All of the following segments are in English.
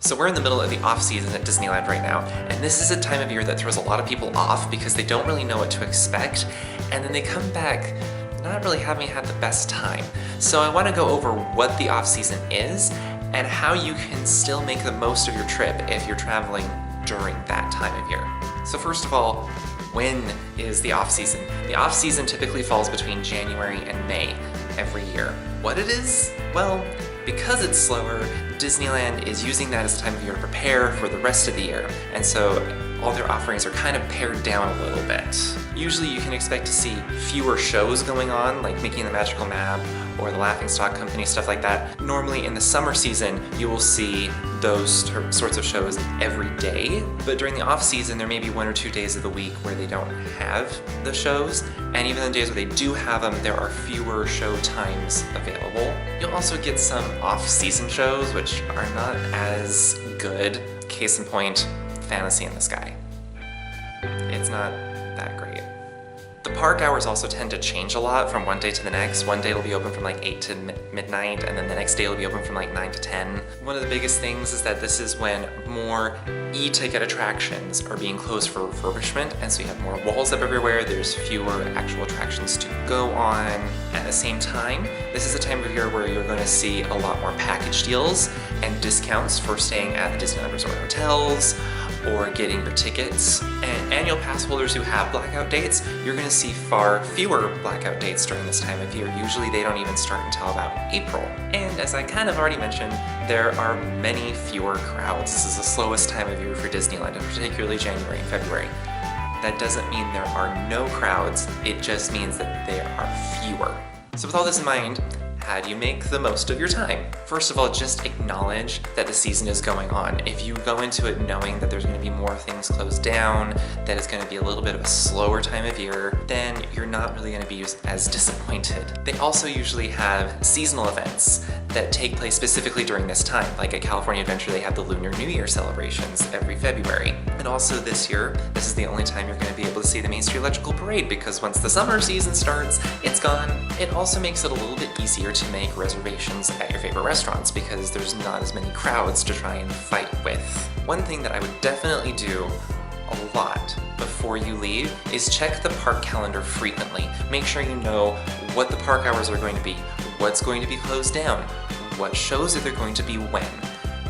So we're in the middle of the off season at Disneyland right now, and this is a time of year that throws a lot of people off because they don't really know what to expect, and then they come back not really having had the best time. So I want to go over what the off season is and how you can still make the most of your trip if you're traveling during that time of year. So first of all, when is the off season? The off season typically falls between January and May every year. What it is? Well, because it's slower, Disneyland is using that as a time of year to prepare for the rest of the year, and so all their offerings are kind of pared down a little bit. Usually you can expect to see fewer shows going on, like Mickey and the Magical Map or the Laughingstock Company, stuff like that. Normally in the summer season, you will see those sorts of shows every day, but during the off season, there may be 1 or 2 days of the week where they don't have the shows, and even the days where they do have them, there are fewer show times available. You'll also get some off-season shows, which are not as good. Case in point, Fantasy in the Sky. It's not that great. The park hours also tend to change a lot from one day to the next. One day it'll be open from like 8 to midnight, and then the next day it'll be open from like 9 to 10. One of the biggest things is that this is when more e-ticket attractions are being closed for refurbishment, and so you have more walls up everywhere, there's fewer actual attractions to go on. At the same time, this is a time of year where you're going to see a lot more package deals and discounts for staying at the Disneyland Resort hotels or getting your tickets. And annual pass holders who have blackout dates, you're going to see far fewer blackout dates during this time of year. Usually they don't even start until about April. And as I kind of already mentioned, there are many fewer crowds. This is the slowest time of year for Disneyland, and particularly January and February. That doesn't mean there are no crowds, it just means that there are fewer. So with all this in mind, how do you make the most of your time? First of all, just acknowledge that the season is going on. If you go into it knowing that there's going to be more things closed down, that it's going to be a little bit of a slower time of year, then you're not really going to be as disappointed. They also usually have seasonal events that take place specifically during this time. Like at California Adventure, they have the Lunar New Year celebrations every February. And also this year, this is the only time you're going to be able to see the Main Street Electrical Parade, because once the summer season starts, it's gone. It also makes it a little bit easier to make reservations at your favorite restaurants because there's not as many crowds to try and fight with. One thing that I would definitely do a lot before you leave is check the park calendar frequently. Make sure you know what the park hours are going to be, what's going to be closed down, what shows are there going to be when,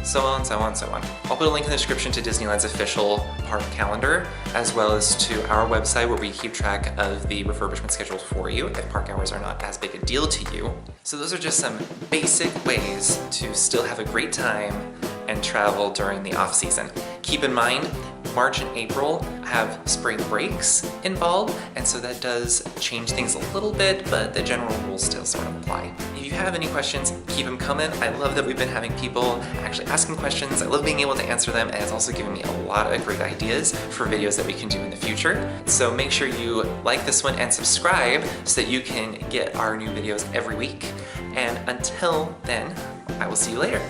so on, so on, so on. I'll put a link in the description to Disneyland's official park calendar, as well as to our website where we keep track of the refurbishment schedules for you if park hours are not as big a deal to you. So those are just some basic ways to still have a great time and travel during the off-season. Keep in mind, March and April have spring breaks involved, and so that does change things a little bit, but the general rules still sort of apply. If you have any questions, keep them coming. I love that we've been having people actually asking questions. I love being able to answer them, and it's also given me a lot of great ideas for videos that we can do in the future. So make sure you like this one and subscribe so that you can get our new videos every week. And until then, I will see you later.